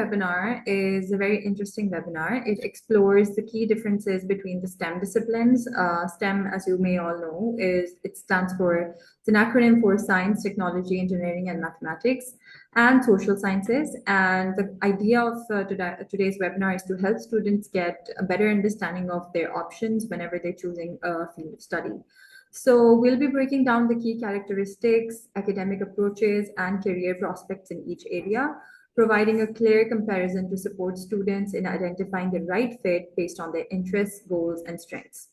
Webinar is a very interesting webinar. It explores the key differences between the STEM disciplines. STEM, as you may all know, it's an acronym for Science, Technology, Engineering, and Mathematics, and Social Sciences. And the idea of today's webinar is to help students get a better understanding of their options whenever they're choosing a field of study. So we'll be breaking down the key characteristics, academic approaches, and career prospects in each area, providing a clear comparison to support students in identifying the right fit based on their interests, goals, and strengths.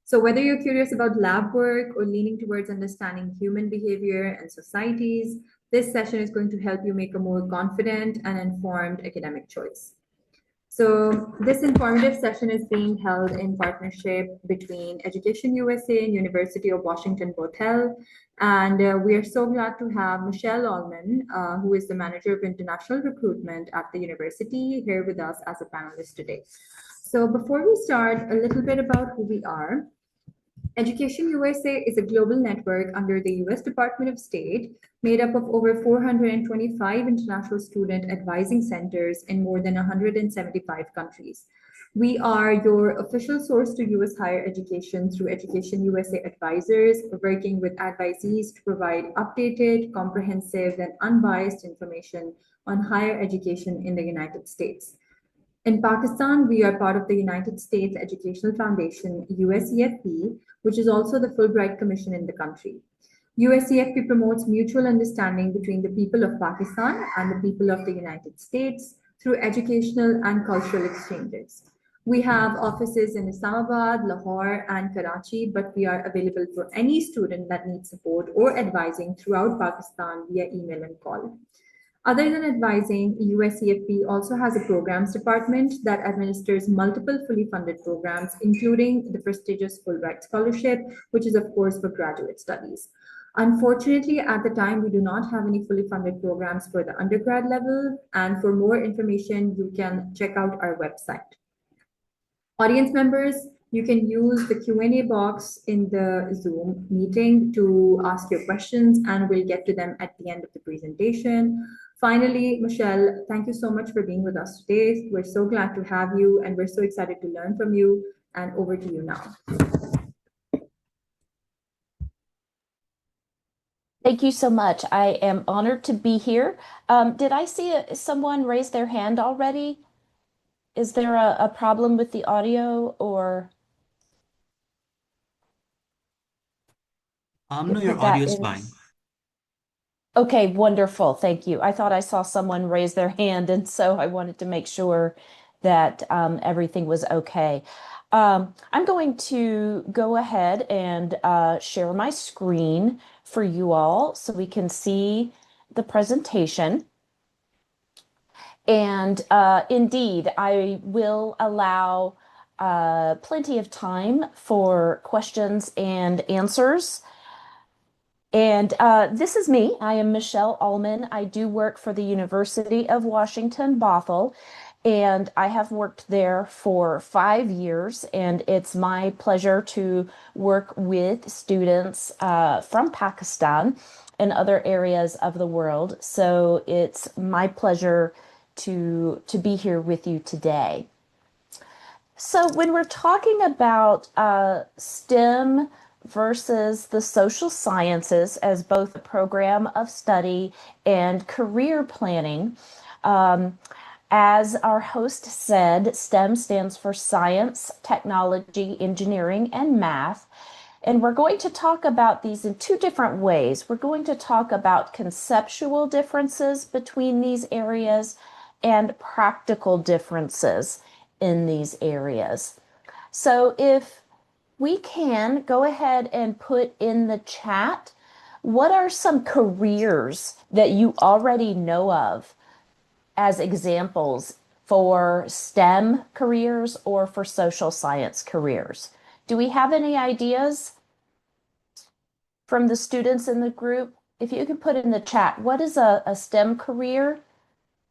So whether you're curious about lab work or leaning towards understanding human behavior and societies, this session is going to help you make a more confident and informed academic choice. So this informative session is being held in partnership between Education USA and University of Washington, Bothell. And we are so glad to have Machelle Allman, who is the Manager of International Recruitment at the university, here with us as a panelist today. So before we start, a little bit about who we are. Education USA is a global network under the US Department of State, made up of over 425 international student advising centers in more than 175 countries. We are your official source to US higher education through Education USA advisors, working with advisees to provide updated, comprehensive, and unbiased information on higher education in the United States. In Pakistan, we are part of the United States Educational Foundation, USEFP, which is also the Fulbright Commission in the country. USEFP promotes mutual understanding between the people of Pakistan and the people of the United States through educational and cultural exchanges. We have offices in Islamabad, Lahore, and Karachi, but we are available for any student that needs support or advising throughout Pakistan via email and call. Other than advising, USCFP also has a programs department that administers multiple fully funded programs, including the prestigious Fulbright Scholarship, which is, of course, for graduate studies. Unfortunately, at the time, we do not have any fully funded programs for the undergrad level, and for more information, you can check out our website. Audience members, you can use the Q&A box in the Zoom meeting to ask your questions, and we'll get to them at the end of the presentation. Finally, Machelle, thank you so much for being with us today. We're so glad to have you, and we're so excited to learn from you. And over to you now. Thank you so much. I am honored to be here. Did I see someone raise their hand already? Is there a problem with the audio or? No, your audio is fine. Okay, wonderful. Thank you. I thought I saw someone raise their hand, and so I wanted to make sure that everything was okay. I'm going to go ahead and share my screen for you all so we can see the presentation. And indeed, I will allow plenty of time for questions and answers. And this is me. I am Machelle Allman. I do work for the University of Washington, Bothell, and I have worked there for 5 years. And it's my pleasure to work with students from Pakistan and other areas of the world. So it's my pleasure to be here with you today. So when we're talking about STEM versus the social sciences as both a program of study and career planning, as our host said, STEM stands for science, technology, engineering, and math. And we're going to talk about these in two different ways. We're going to talk about conceptual differences between these areas and practical differences in these areas. So if we can go ahead and put in the chat, what are some careers that you already know of as examples for STEM careers or for social science careers? Do we have any ideas from the students in the group? If you can put in the chat, what is a STEM career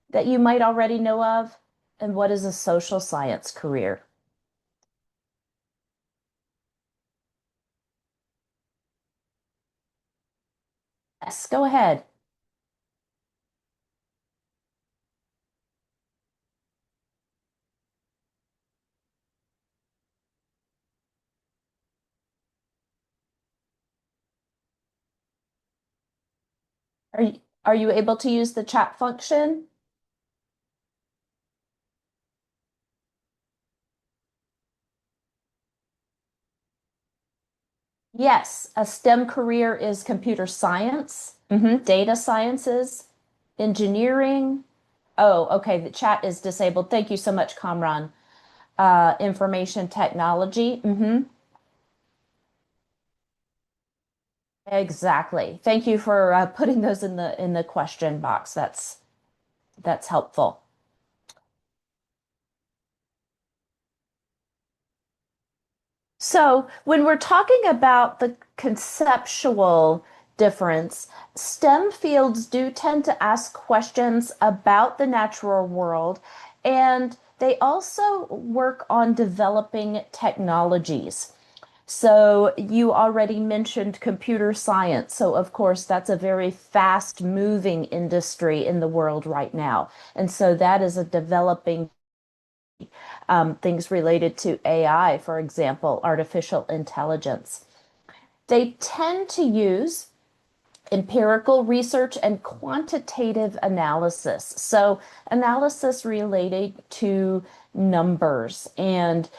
that you might already know of, and what is a social science career? Yes, go ahead. Are you able to use the chat function? Yes, a STEM career is computer science, data sciences, engineering. Oh, okay, the chat is disabled. Thank you so much, Kamran. Information technology. Exactly. Thank you for putting those in the question box. That's helpful. So, when we're talking about the conceptual difference, STEM fields do tend to ask questions about the natural world, and they also work on developing technologies. So, you already mentioned computer science. So, of course, that's a very fast moving industry in the world right now. And so, that is a developing things related to AI, for example, artificial intelligence. They tend to use empirical research and quantitative analysis. So, analysis related to numbers and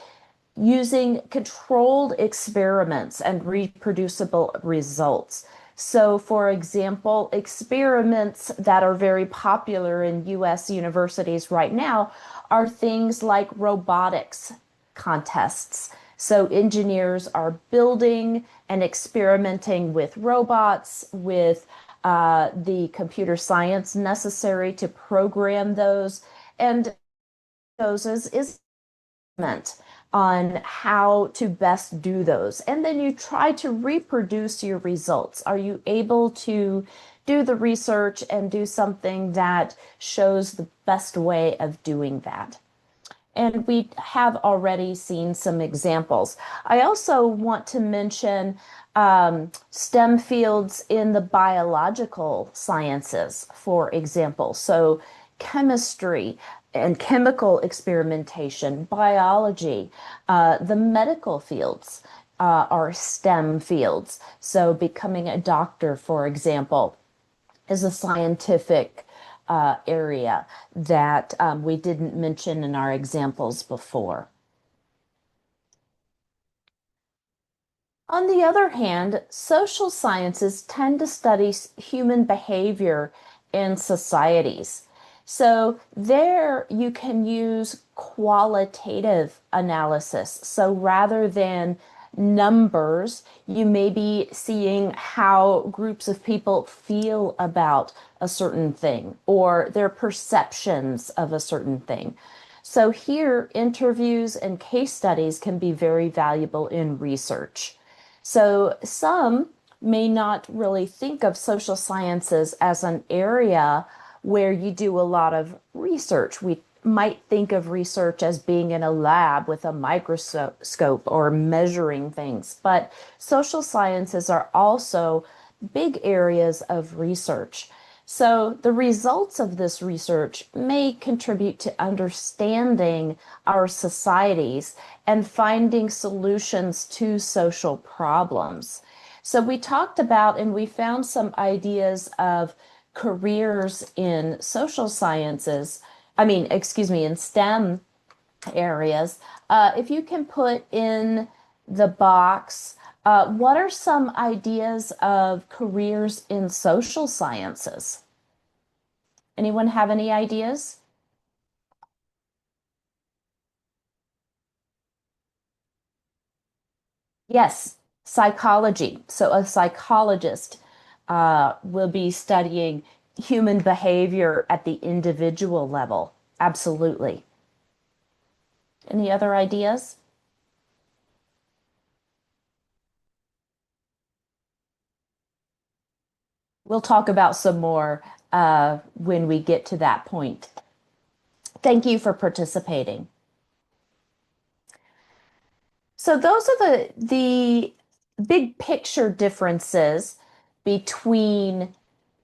using controlled experiments and reproducible results. So, for example, experiments that are very popular in US universities right now are things like robotics contests. So, engineers are building and experimenting with robots, with the computer science necessary to program those. And those is on how to best do those. And then you try to reproduce your results. Are you able to do the research and do something that shows the best way of doing that? And we have already seen some examples. I also want to mention STEM fields in the biological sciences, for example. So, chemistry and chemical experimentation, biology, the medical fields are STEM fields. So, becoming a doctor, for example, is a scientific area that we didn't mention in our examples before. On the other hand, social sciences tend to study human behavior in societies. So there you can use qualitative analysis. So rather than numbers, you may be seeing how groups of people feel about a certain thing or their perceptions of a certain thing. So here, interviews and case studies can be very valuable in research. So some may not really think of social sciences as an area where you do a lot of research. We might think of research as being in a lab with a microscope or measuring things, but social sciences are also big areas of research. So the results of this research may contribute to understanding our societies and finding solutions to social problems. So we talked about and we found some ideas of careers in social sciences. Excuse me, in STEM areas. If you can put in the box, what are some ideas of careers in social sciences? Anyone have any ideas? Yes, psychology. So a psychologist will be studying human behavior at the individual level. Absolutely. Any other ideas? We'll talk about some more when we get to that point. Thank you for participating. So those are the big picture differences between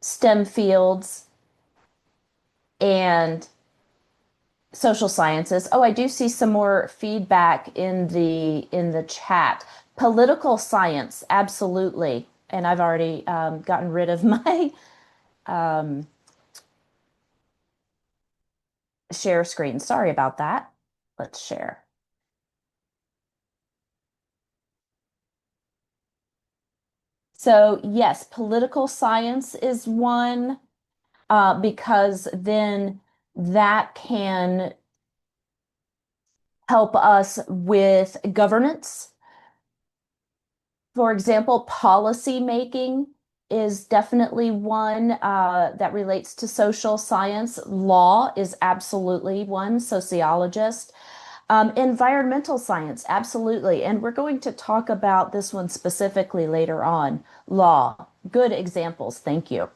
STEM fields and social sciences. Oh, I do see some more feedback in the chat. Political science, absolutely. And I've already gotten rid of my share screen. Sorry about that. Let's share. So yes, political science is one, because then that can help us with governance. For example, policy making is definitely one that relates to social science. Law is absolutely one, sociologist. Environmental science, absolutely. And we're going to talk about this one specifically later on. Law, good examples. Thank you.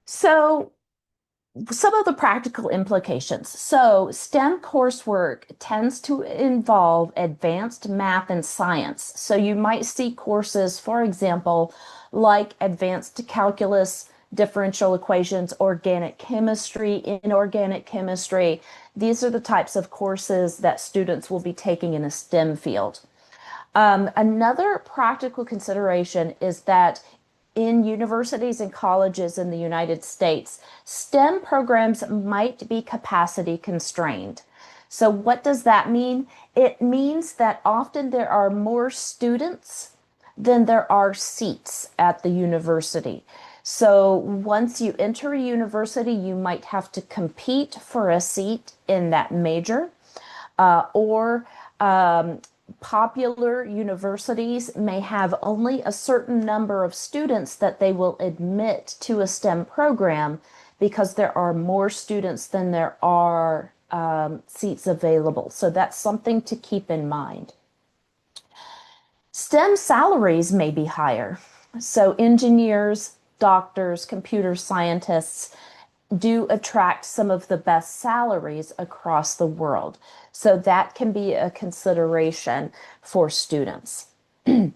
So some of the practical implications. So STEM coursework tends to involve advanced math and science. So you might see courses, for example, like advanced calculus, differential equations, organic chemistry, inorganic chemistry. These are the types of courses that students will be taking in a STEM field. Another practical consideration is that in universities and colleges in the United States, STEM programs might be capacity constrained. So, what does that mean? It means that often there are more students than there are seats at the university. So, once you enter a university, you might have to compete for a seat in that major, or popular universities may have only a certain number of students that they will admit to a STEM program because there are more students than there are seats available. So that's something to keep in mind. STEM salaries may be higher. So engineers, doctors, computer scientists do attract some of the best salaries across the world. So that can be a consideration for students. You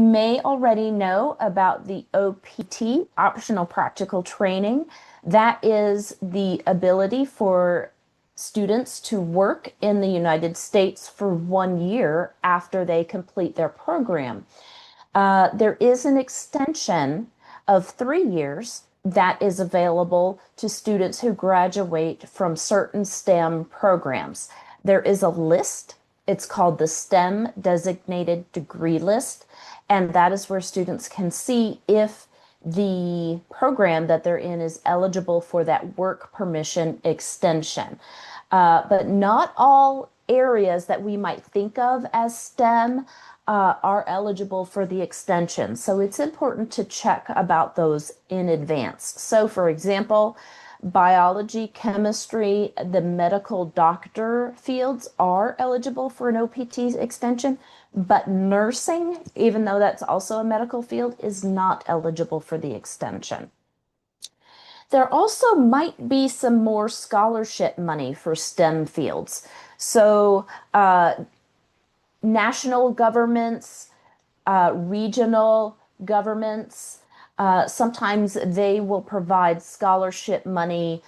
may already know about the OPT, optional practical training. That is the ability for students to work in the United States for 1 year after they complete their program. There is an extension of 3 years that is available to students who graduate from certain STEM programs. There is a list. It's called the STEM Designated Degree List, and that is where students can see if the program that they're in is eligible for that work permission extension. But not all areas that we might think of as STEM are eligible for the extension. So it's important to check about those in advance. So, for example, biology, chemistry, the medical doctor fields are eligible for an OPT extension, but nursing, even though that's also a medical field, is not eligible for the extension. There also might be some more scholarship money for STEM fields. So, national governments, regional governments, sometimes they will provide scholarship money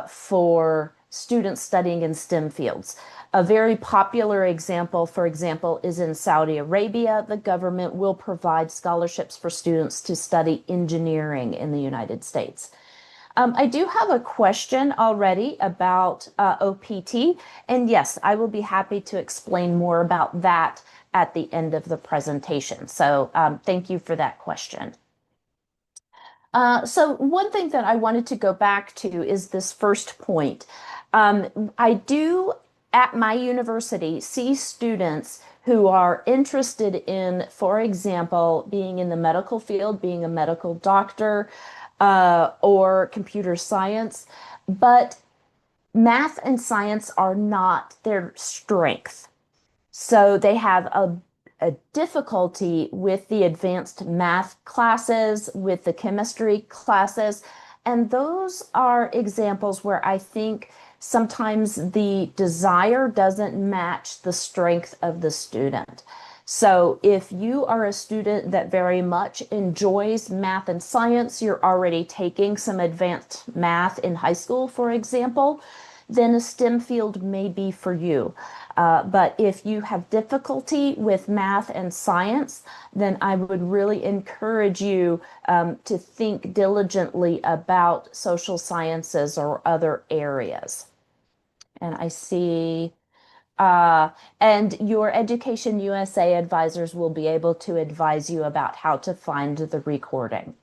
for students studying in STEM fields. A very popular example, for example, is in Saudi Arabia. The government will provide scholarships for students to study engineering in the United States. I do have a question already about OPT, and yes, I will be happy to explain more about that at the end of the presentation. So thank you for that question. So one thing that I wanted to go back to is this first point. I do, at my university, see students who are interested in, for example, being in the medical field, being a medical doctor, or computer science, but math and science are not their strength. So they have a difficulty with the advanced math classes, with the chemistry classes, and those are examples where I think sometimes the desire doesn't match the strength of the student. So if you are a student that very much enjoys math and science, you're already taking some advanced math in high school, for example, then a STEM field may be for you. But if you have difficulty with math and science, then I would really encourage you to think diligently about social sciences or other areas. And I see, uh, and your Education USA advisors will be able to advise you about how to find the recording.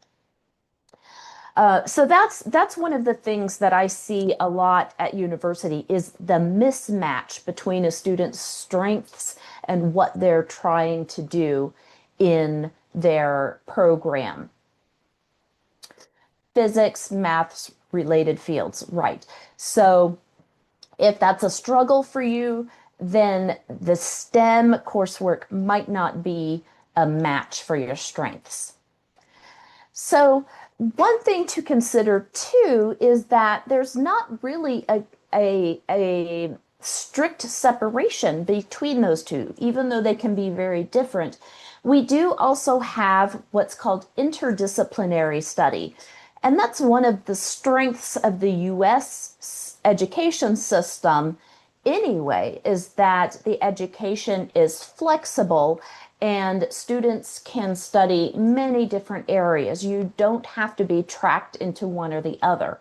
So that's one of the things that I see a lot at university is the mismatch between a student's strengths and what they're trying to do in their program. Physics, maths related fields, right. So if that's a struggle for you, then the STEM coursework might not be a match for your strengths. So one thing to consider too is that there's not really a strict separation between those two, even though they can be very different. We do also have what's called interdisciplinary study. And that's one of the strengths of the US education system anyway, is that the education is flexible and students can study many different areas. You don't have to be tracked into one or the other.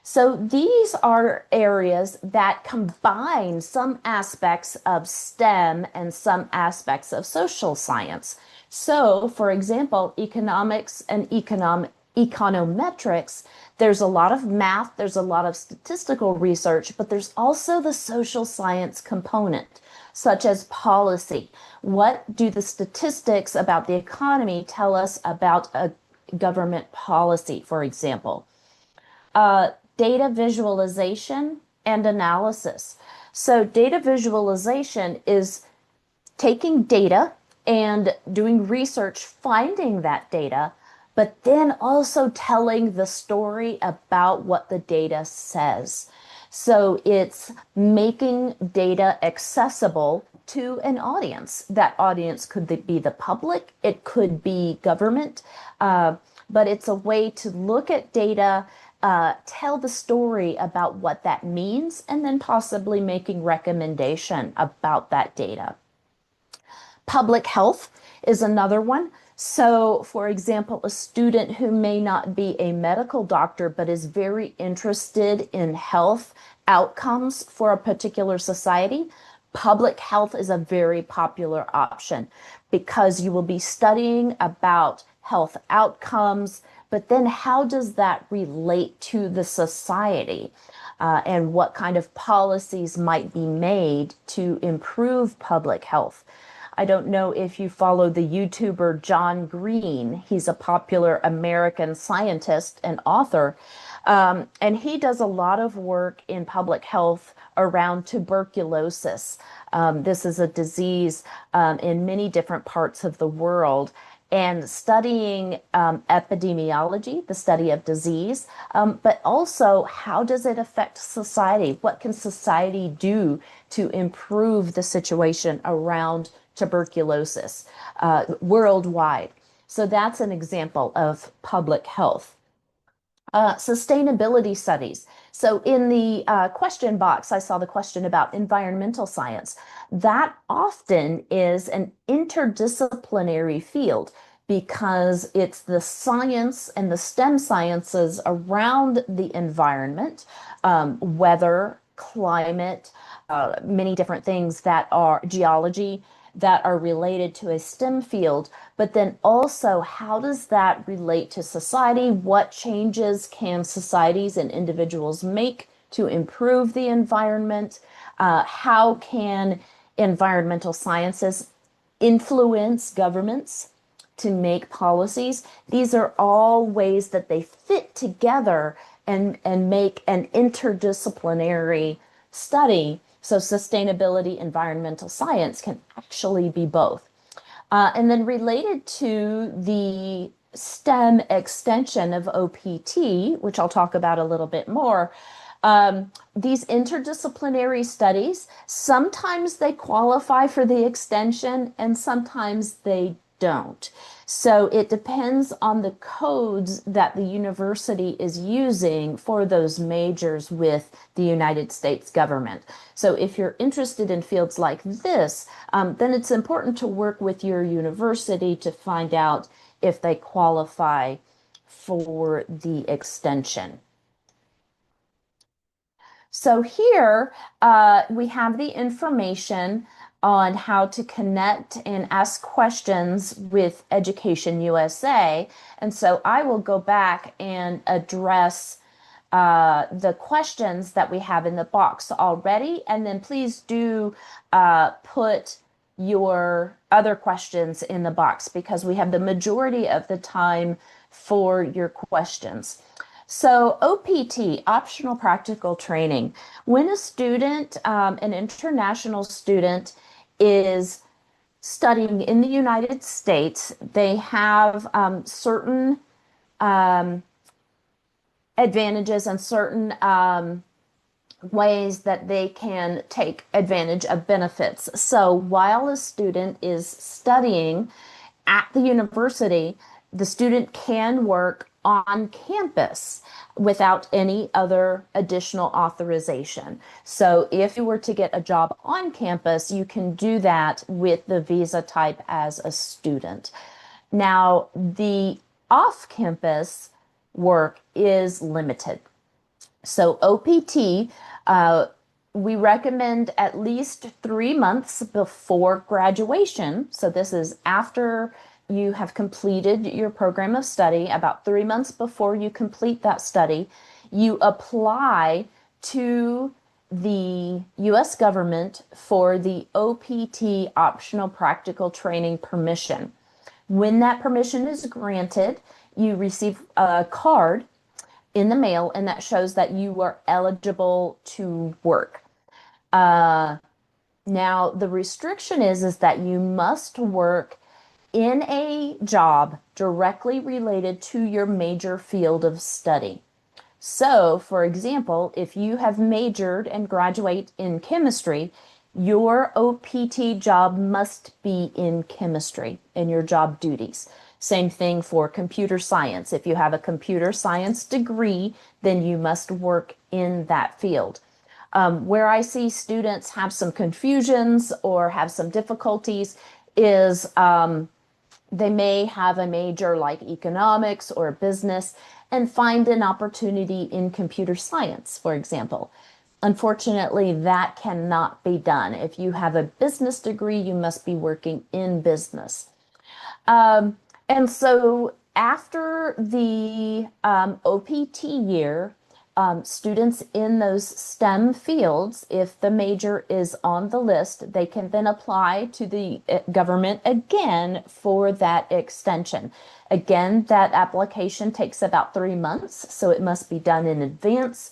So these are areas that combine some aspects of STEM and some aspects of social science. So, for example, economics and econometrics, there's a lot of math, there's a lot of statistical research, but there's also the social science component, such as policy. What do the statistics about the economy tell us about a government policy, for example? Data visualization and analysis. So data visualization is taking data and doing research, finding that data, but then also telling the story about what the data says. So it's making data accessible to an audience. That audience could be the public, it could be government, but it's a way to look at data, tell the story about what that means, and then possibly making recommendation about that data. Public health is another one. So, for example, a student who may not be a medical doctor but is very interested in health outcomes for a particular society, public health is a very popular option because you will be studying about health outcomes, but then how does that relate to the society? And what kind of policies might be made to improve public health? I don't know if you follow the YouTuber John Green. He's a popular American scientist and author. And he does a lot of work in public health around tuberculosis. This is a disease in many different parts of the world. And studying epidemiology, the study of disease, but also how does it affect society? What can society do to improve the situation around tuberculosis worldwide? So that's an example of public health. Sustainability studies. So in the question box, I saw the question about environmental science. That often is an interdisciplinary field because it's the science and the STEM sciences around the environment, weather, climate, many different things that are geology, that are related to a STEM field, but then also how does that relate to society? What changes can societies and individuals make to improve the environment? How can environmental sciences influence governments to make policies? These are all ways that they fit together and make an interdisciplinary study. So sustainability, environmental science can actually be both. And then related to the STEM extension of OPT, which I'll talk about a little bit more, these interdisciplinary studies, sometimes they qualify for the extension and sometimes they don't. So it depends on the codes that the university is using for those majors with the United States government. So if you're interested in fields like this, then it's important to work with your university to find out if they qualify for the extension. So here we have the information on how to connect and ask questions with Education USA. And so I will go back and address the questions that we have in the box already. And then please do put your other questions in the box because we have the majority of the time for your questions. So OPT, optional practical training. When a student, an international student, is studying in the United States, they have certain advantages and certain ways that they can take advantage of benefits. So while a student is studying at the university, the student can work on campus without any other additional authorization. So if you were to get a job on campus, you can do that with the visa type as a student. Now, the off-campus work is limited. So OPT, we recommend at least 3 months before graduation. So this is after you have completed your program of study, about 3 months before you complete that study, you apply to the U.S. government for the OPT optional practical training permission. When that permission is granted, you receive a card in the mail, and that shows that you are eligible to work. Now, the restriction is that you must work in a job directly related to your major field of study. So, for example, if you have majored and graduate in chemistry, your OPT job must be in chemistry in your job duties. Same thing for computer science. If you have a computer science degree, then you must work in that field. Where I see students have some confusions or have some difficulties is they may have a major like economics or business and find an opportunity in computer science, for example. Unfortunately, that cannot be done. If you have a business degree, you must be working in business. And so after the OPT year, students in those STEM fields, if the major is on the list, they can then apply to the government again for that extension. Again, that application takes about 3 months, so it must be done in advance.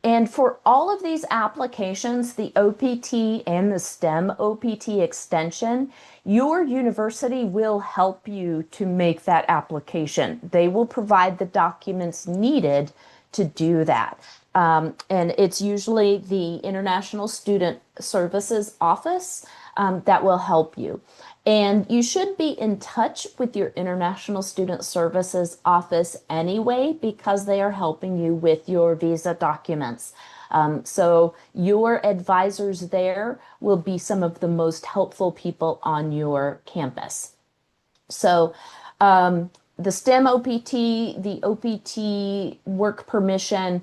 And for all of these applications, the OPT and the STEM OPT extension, your university will help you to make that application. They will provide the documents needed to do that. And it's usually the International Student Services Office that will help you. And you should be in touch with your International Student Services Office anyway, because they are helping you with your visa documents. So your advisors there will be some of the most helpful people on your campus. So the STEM OPT, the OPT work permission,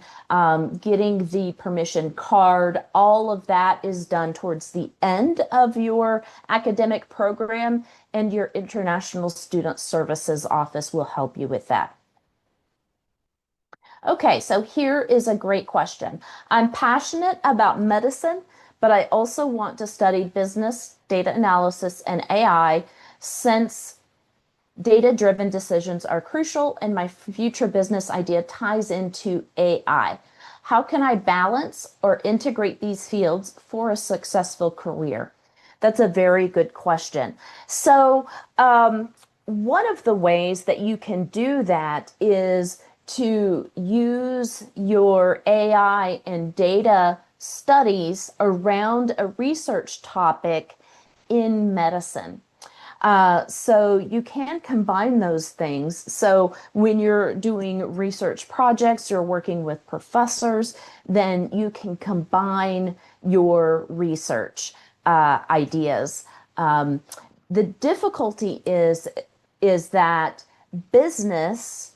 getting the permission card, all of that is done towards the end of your academic program, and your International Student Services Office will help you with that. Okay, so here is a great question. I'm passionate about medicine, but I also want to study business, data analysis, and AI since data-driven decisions are crucial and my future business idea ties into AI. How can I balance or integrate these fields for a successful career? That's a very good question. So, one of the ways that you can do that is to use your AI and data studies around a research topic in medicine. So you can combine those things. So when you're doing research projects, you're working with professors, then you can combine your research ideas. Um, the difficulty is that business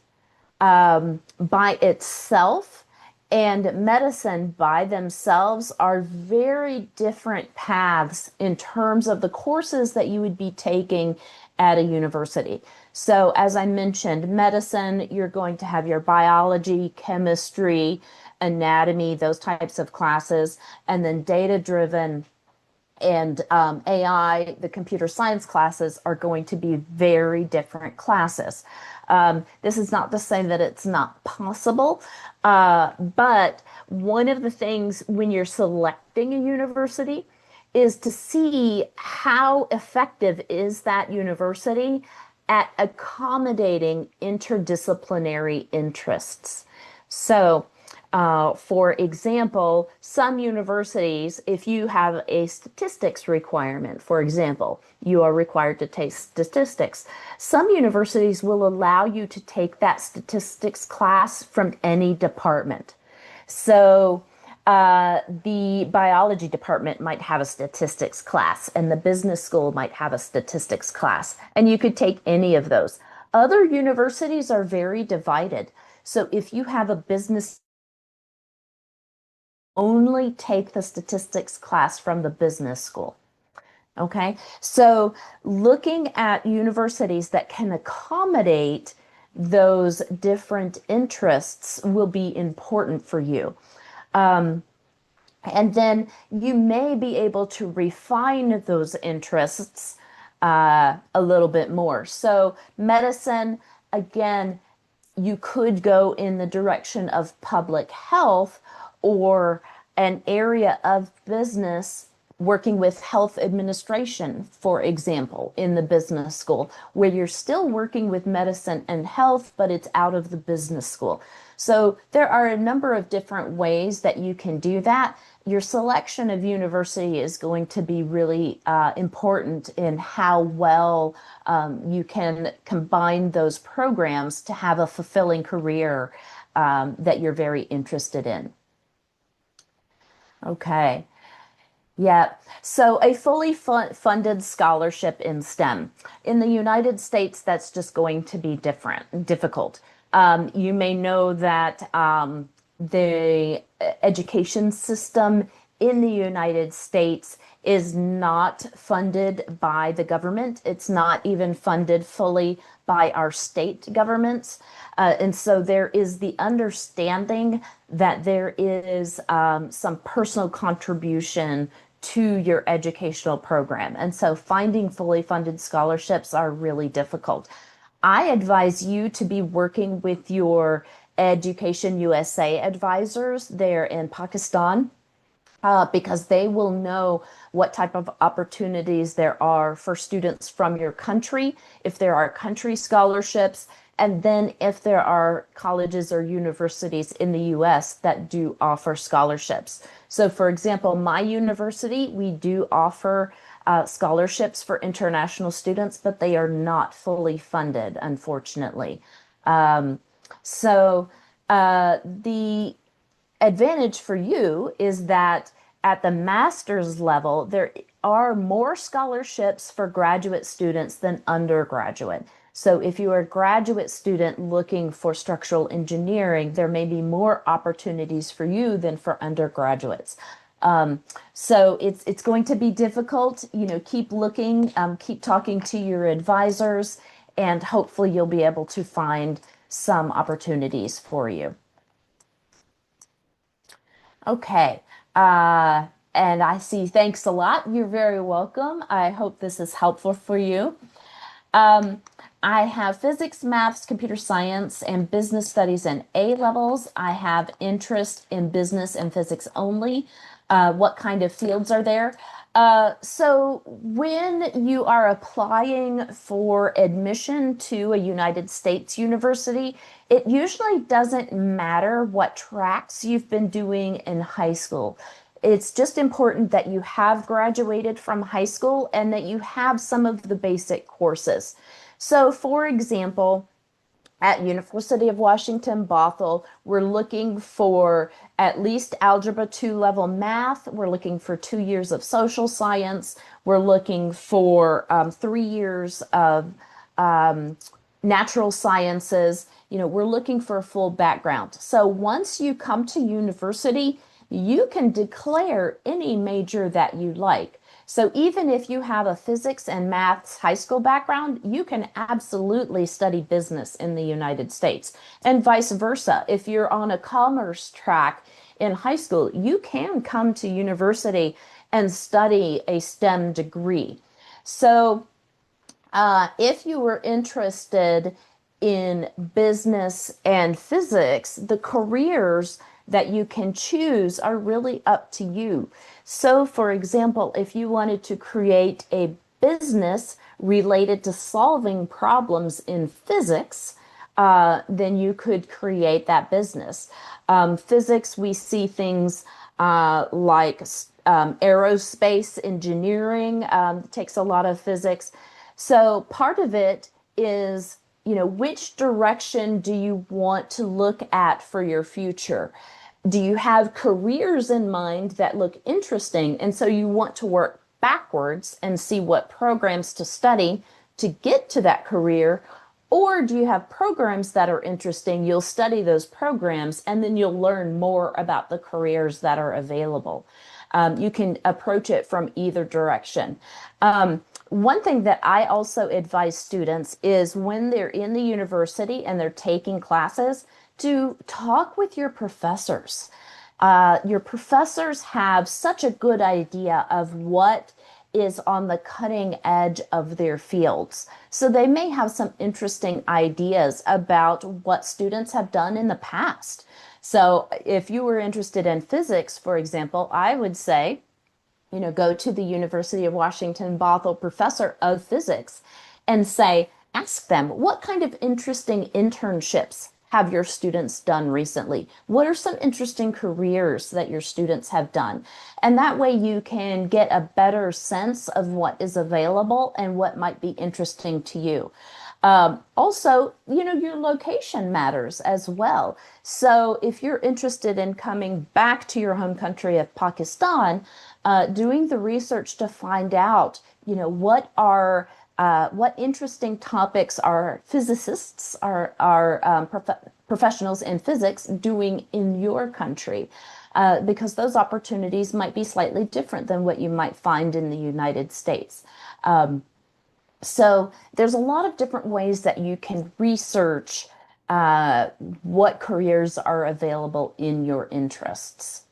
by itself and medicine by themselves are very different paths in terms of the courses that you would be taking at a university. So, as I mentioned, medicine, you're going to have your biology, chemistry, anatomy, those types of classes, and then data driven and AI, the computer science classes are going to be very different classes. This is not to say that it's not possible, but one of the things when you're selecting a university is to see how effective is that university at accommodating interdisciplinary interests. So, for example, some universities, if you have a statistics requirement, for example, you are required to take statistics. Some universities will allow you to take that statistics class from any department. So, the biology department might have a statistics class, and the business school might have a statistics class, and you could take any of those. Other universities are very divided. So, if you have a business only take the statistics class from the business school. Okay, so looking at universities that can accommodate those different interests will be important for you. And then you may be able to refine those interests a little bit more. So, medicine, again, you could go in the direction of public health or an area of business working with health administration, for example, in the business school, where you're still working with medicine and health, but it's out of the business school. So there are a number of different ways that you can do that. Your selection of university is going to be really important in how well you can combine those programs to have a fulfilling career that you're very interested in. Okay. Yeah. So a fully funded scholarship in STEM. In the United States, that's just going to be difficult. You may know that the education system in the United States is not funded by the government. It's not even funded fully by our state governments. And so there is the understanding that there is some personal contribution to your educational program. And so finding fully funded scholarships are really difficult. I advise you to be working with your Education USA advisors there in Pakistan because they will know what type of opportunities there are for students from your country, if there are country scholarships, and then if there are colleges or universities in the US that do offer scholarships. So, for example, my university, we do offer scholarships for international students, but they are not fully funded, unfortunately. Um, the advantage for you is that at the master's level, there are more scholarships for graduate students than undergraduate. So if you are a graduate student looking for structural engineering, there may be more opportunities for you than for undergraduates. So it's going to be difficult. You know, keep looking, keep talking to your advisors, and hopefully you'll be able to find some opportunities for you. Okay. And I see, thanks a lot. You're very welcome. I hope this is helpful for you. Um, I have physics, maths, computer science, and business studies in A levels. I have interest in business and physics only. What kind of fields are there? So when you are applying for admission to a United States university, it usually doesn't matter what tracks you've been doing in high school. It's just important that you have graduated from high school and that you have some of the basic courses. So, for example, at University of Washington, Bothell, we're looking for at least Algebra 2 level math. We're looking for 2 years of social science. We're looking for 3 years of um, natural sciences. We're looking for a full background. So once you come to university, you can declare any major that you like. So even if you have a physics and maths high school background, you can absolutely study business in the United States. And vice versa. If you're on a commerce track in high school, you can come to university and study a STEM degree. So if you were interested in business and physics, the careers that you can choose are really up to you. So, for example, if you wanted to create a business related to solving problems in physics, then you could create that business. Physics, we see things like aerospace engineering, takes a lot of physics. So part of it is, which direction do you want to look at for your future? Do you have careers in mind that look interesting? And so you want to work backwards and see what programs to study to get to that career? Or do you have programs that are interesting? You'll study those programs and then you'll learn more about the careers that are available. You can approach it from either direction. One thing that I also advise students is when they're in the university and they're taking classes, to talk with your professors. Your professors have such a good idea of what is on the cutting edge of their fields. So they may have some interesting ideas about what students have done in the past. So if you were interested in physics, for example, I would say, go to the University of Washington Bothell professor of physics and say, ask them, what kind of interesting internships have your students done recently? What are some interesting careers that your students have done? And that way you can get a better sense of what is available and what might be interesting to you. Also, your location matters as well. So if you're interested in coming back to your home country of Pakistan, doing the research to find out, what interesting topics are physicists, professionals in physics doing in your country, because those opportunities might be slightly different than what you might find in the United States. So there's a lot of different ways that you can research what careers are available in your interests.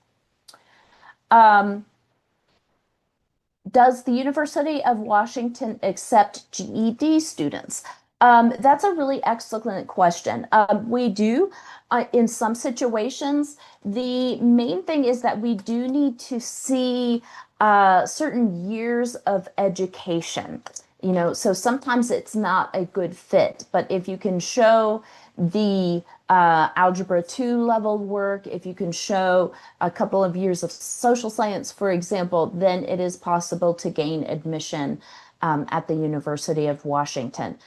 Does the University of Washington accept GED students? That's a really excellent question. We do, in some situations. The main thing is that we do need to see certain years of education. So sometimes it's not a good fit, but if you can show the Algebra 2 level work, if you can show a couple of years of social science, for example, then it is possible to gain admission at the University of Washington.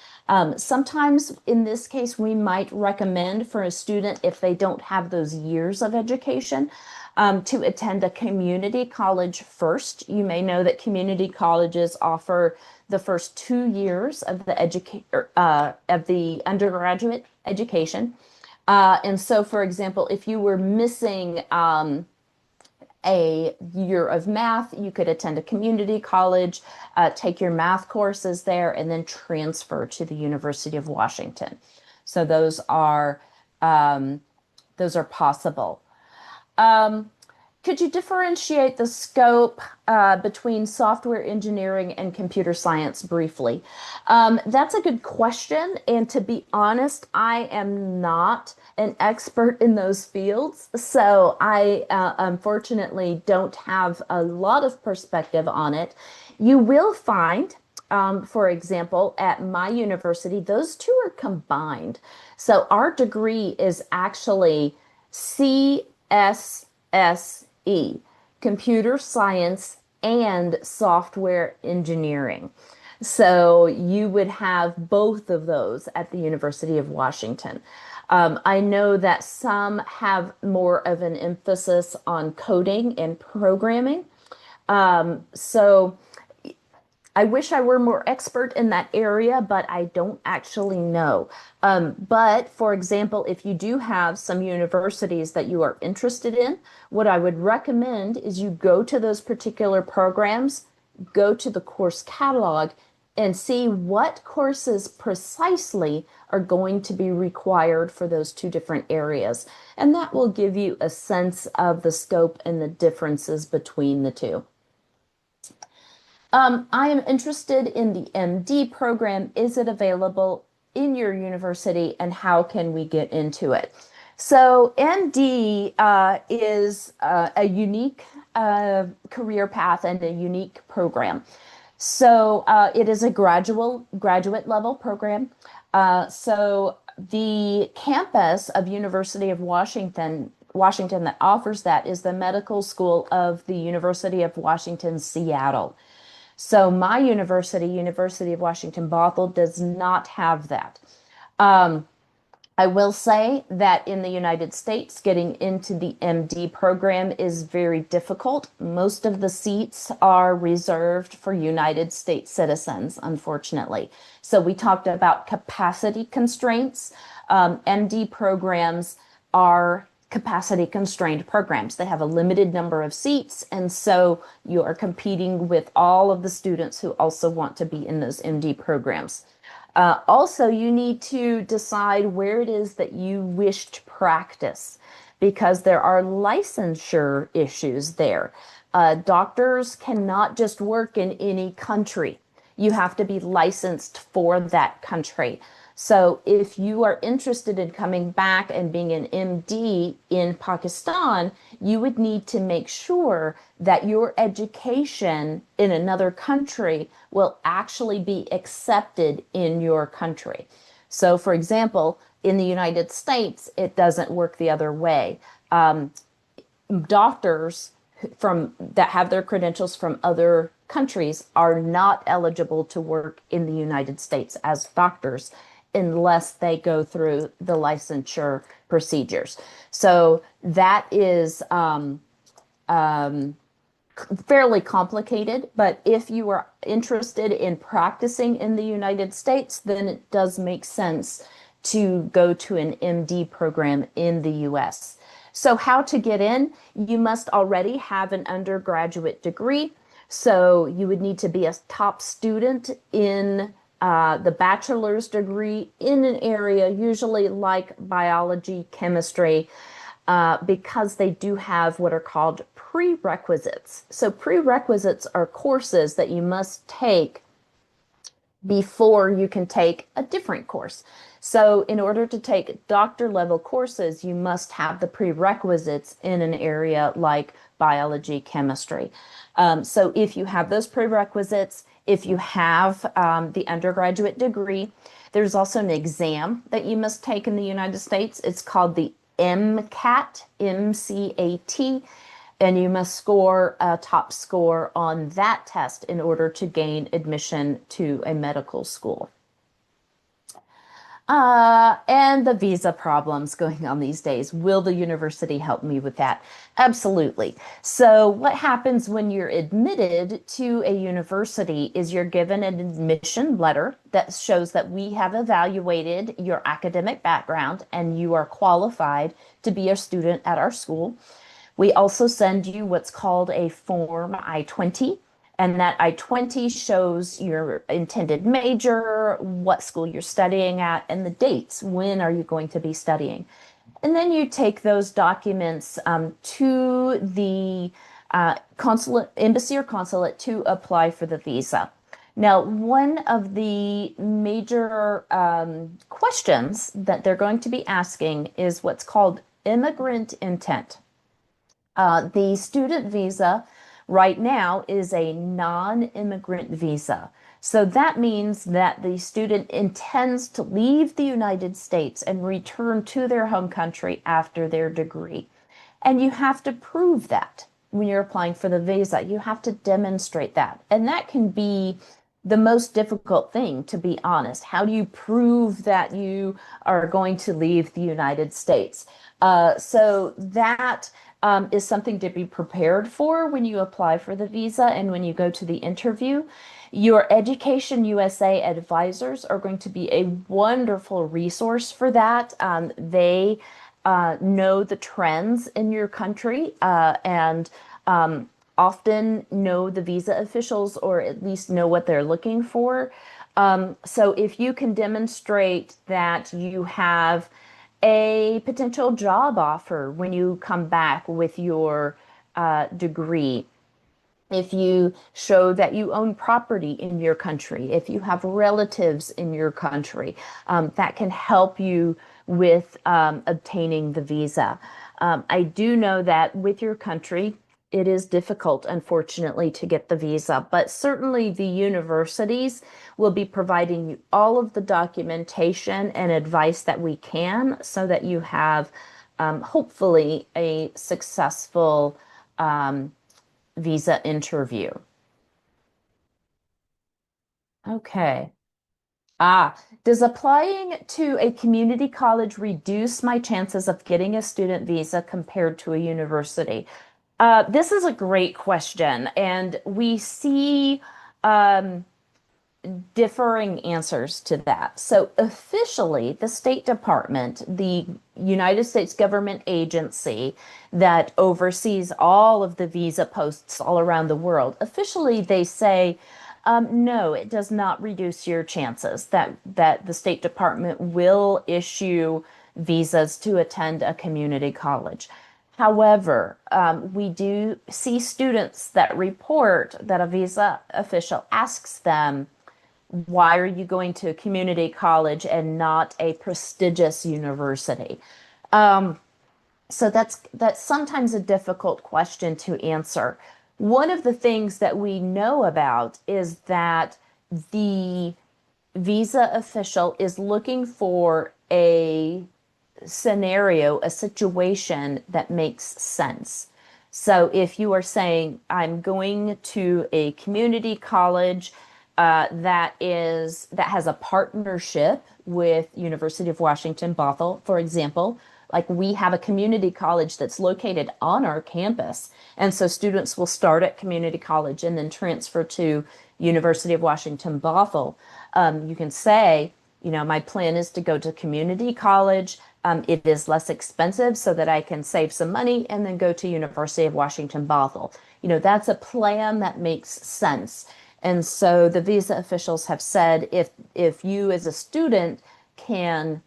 Sometimes in this case, we might recommend for a student, if they don't have those years of education, to attend a community college first. You may know that community colleges offer the first 2 years of the undergraduate education. And so, for example, if you were missing a year of math, you could attend a community college, take your math courses there, and then transfer to the University of Washington. So those are possible. Could you differentiate the scope between software engineering and computer science briefly? That's a good question. And to be honest, I am not an expert in those fields. So I unfortunately don't have a lot of perspective on it. You will find, for example, at my university, those two are combined. So our degree is actually CSSE. computer science, and software engineering. So you would have both of those at the University of Washington. I know that some have more of an emphasis on coding and programming. So I wish I were more expert in that area, but I don't actually know. But for example, if you do have some universities that you are interested in, what I would recommend is you go to those particular programs, go to the course catalog, and see what courses precisely are going to be required for those two different areas. And that will give you a sense of the scope and the differences between the two. I am interested in the MD program. Is it available in your university and how can we get into it? So MD is a unique career path and a unique program. So it is a graduate level program. So the campus of University of Washington that offers that is the Medical School of the University of Washington, Seattle. So my university, University of Washington Bothell, does not have that. I will say that in the United States, getting into the MD program is very difficult. Most of the seats are reserved for United States citizens, unfortunately. So we talked about capacity constraints. MD programs are capacity constrained programs. They have a limited number of seats, and so you are competing with all of the students who also want to be in those MD programs. Also, you need to decide where it is that you wish to practice because there are licensure issues there. Doctors cannot just work in any country. You have to be licensed for that country. So if you are interested in coming back and being an MD in Pakistan, you would need to make sure that your education in another country will actually be accepted in your country. So for example, in the United States, it doesn't work the other way. Doctors from that have their credentials from other countries are not eligible to work in the United States as doctors unless they go through the licensure procedures. So that is fairly complicated, but if you are interested in practicing in the United States, then it does make sense to go to an MD program in the US. So how to get in? You must already have an undergraduate degree. So you would need to be a top student in the bachelor's degree in an area, usually like biology, chemistry, because they do have what are called prerequisites. So prerequisites are courses that you must take before you can take a different course. So in order to take doctor level courses, you must have the prerequisites in an area like biology, chemistry. So if you have those prerequisites, if you have the undergraduate degree, there's also an exam that you must take in the United States. It's called the MCAT, M-C-A-T, and you must score a top score on that test in order to gain admission to a medical school. And the visa problems going on these days. Will the university help me with that? Absolutely. So what happens when you're admitted to a university is you're given an admission letter that shows that we have evaluated your academic background and you are qualified to be a student at our school. We also send you what's called a Form I-20. And that I-20 shows your intended major, what school you're studying at, and the dates. When are you going to be studying? And then you take those documents to the embassy or consulate to apply for the visa. Now, one of the major questions that they're going to be asking is what's called immigrant intent. The student visa right now is a non-immigrant visa. So that means that the student intends to leave the United States and return to their home country after their degree. And you have to prove that. when you're applying for the visa. You have to demonstrate that. And that can be the most difficult thing, to be honest. How do you prove that you are going to leave the United States? So that is something to be prepared for when you apply for the visa and when you go to the interview. Your Education USA advisors are going to be a wonderful resource for that. They know the trends in your country and often know the visa officials or at least know what they're looking for. So if you can demonstrate that you have a potential job offer when you come back with your degree, if you show that you own property in your country, if you have relatives in your country, that can help you with obtaining the visa. I do know that with your country, it is difficult, unfortunately, to get the visa, but certainly the universities will be providing you all of the documentation and advice that we can so that you have hopefully a successful visa interview. Okay. Does applying to a community college reduce my chances of getting a student visa compared to a university? This is a great question, and we see um, differing answers to that. So, officially, the State Department, the United States government agency that oversees all of the visa posts all around the world, officially they say, no, it does not reduce your chances that the State Department will issue visas to attend a community college. However, we do see students that report that a visa official asks them, why are you going to a community college and not a prestigious university? So that's sometimes a difficult question to answer. One of the things that we know about is that the visa official is looking for a scenario, a situation that makes sense. So if you are saying, I'm going to a community college that has a partnership with University of Washington, Bothell, for example, like we have a community college that's located on our campus. And so students will start at community college and then transfer to University of Washington, Bothell. You can say, my plan is to go to community college. It is less expensive so that I can save some money and then go to University of Washington, Bothell. That's a plan that makes sense. And so the visa officials have said if you as a student can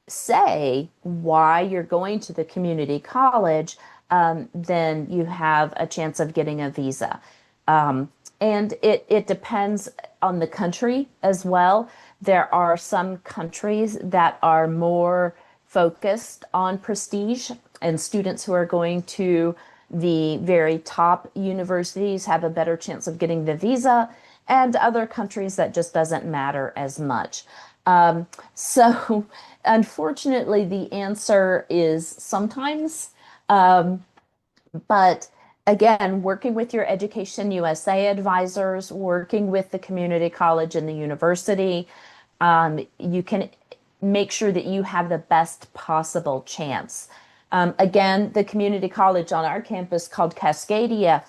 say why you're going to the community college, then you have a chance of getting a visa. And it depends on the country as well. There are some countries that are more focused on prestige, and students who are going to the very top universities have a better chance of getting the visa, and other countries that just doesn't matter as much. So, unfortunately, the answer is sometimes. But again, working with your Education USA advisors, working with the community college and the university, you can make sure that you have the best possible chance. Again, the community college on our campus called Cascadia,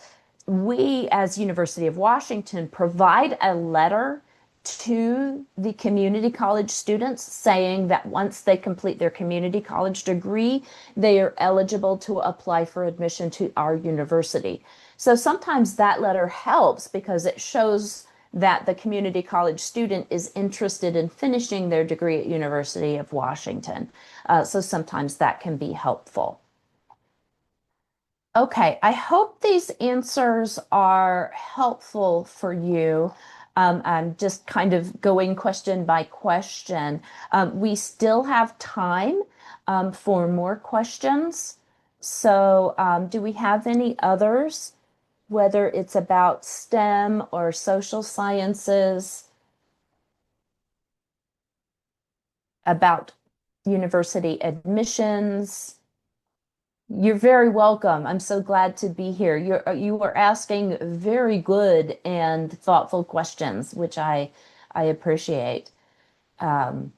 we as University of Washington provide a letter to the community college students saying that once they complete their community college degree, they are eligible to apply for admission to our university. So sometimes that letter helps because it shows that the community college student is interested in finishing their degree at University of Washington. So sometimes that can be helpful. Okay, I hope these answers are helpful for you. I'm just kind of going question by question. We still have time for more questions. So, do we have any others, whether it's about STEM or social sciences, about university admissions? You're very welcome. I'm so glad to be here. You are asking very good and thoughtful questions, which I appreciate. Um,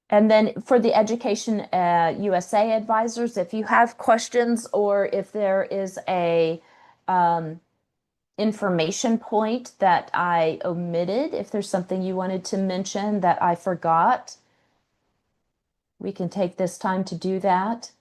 and then for the Education USA advisors, if you have questions or if there is a um, information point that I omitted, if there's something you wanted to mention that I forgot, we can take this time to do that.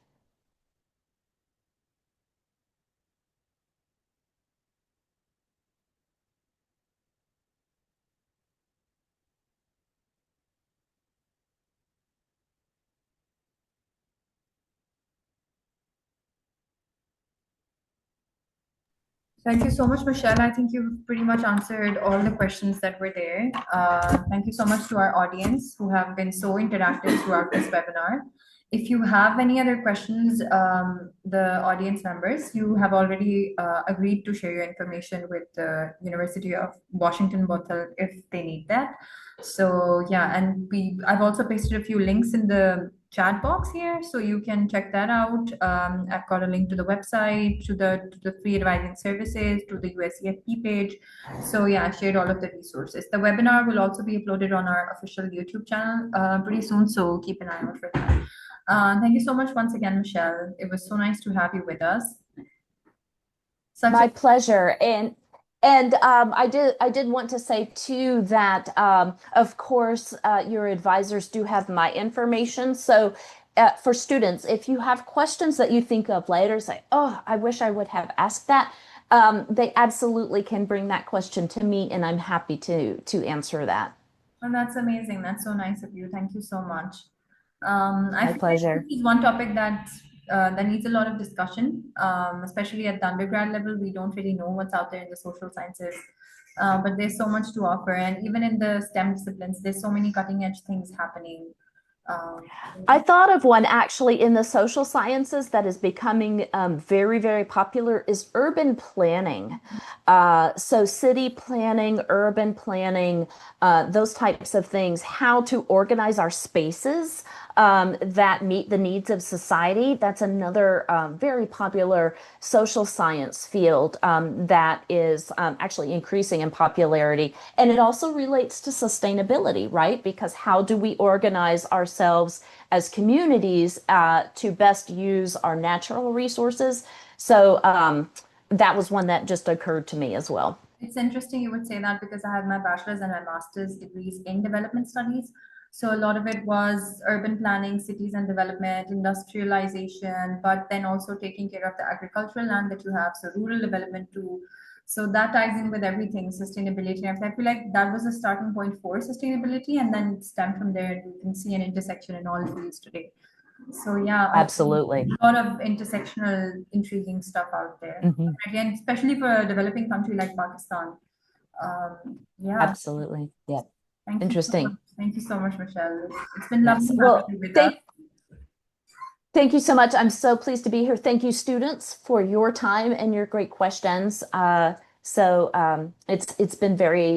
Thank you so much, Michelle. I think you've pretty much answered all the questions that were there. Thank you so much to our audience who have been so interactive throughout this webinar. If you have any other questions, the audience members, you have already agreed to share your information with the University of Washington Bothell if they need that. So yeah, and I've also pasted a few links in the chat box here, so you can check that out. I've got a link to the website, to the free advising services, to the USCFP page. So yeah, I shared all of the resources. The webinar will also be uploaded on our official YouTube channel pretty soon, so keep an eye out for that. Thank you so much once again, Michelle. It was so nice to have you with us. Such a My pleasure. And I did want to say too that of course your advisors do have my information. So for students, if you have questions that you think of later, say, "Oh, I wish I would have asked that." They absolutely can bring that question to me, and I'm happy to answer that. Well, that's amazing. That's so nice of you. Thank you so much. I My feel like pleasure. this is one topic that needs a lot of discussion, especially at the undergrad level. We don't really know what's out there in the social sciences, but there's so much to offer. And even in the STEM disciplines, there's so many cutting edge things happening. Um, I thought of one actually in the social sciences that is becoming very, very popular is urban planning. So city planning, urban planning, those types of things, how to organize our spaces that meet the needs of society. That's another very popular social science field that is actually increasing in popularity. And it also relates to sustainability, right? Because how do we organize ourselves as communities to best use our natural resources? So that was one that just occurred to me as well. It's interesting you would say that because I have my bachelor's and my master's degrees in development studies. So a lot of it was urban planning, cities and development, industrialization, but then also taking care of the agricultural land that you have, so rural development too. So that ties in with everything, sustainability. And I feel like that was a starting point for sustainability, and then it stemmed from there. And you can see an intersection in all fields today. So yeah, Absolutely. a lot of intersectional, intriguing stuff out there. Hmm. Again, especially for a developing country like Pakistan. Yeah, Absolutely. Yeah. thank you so much. Interesting. Thank you so much, Michelle. It's been lovely Yes. having Well, you with us. thank you so much. I'm so pleased to be here. Thank you, students, for your time and your great questions. So it's been very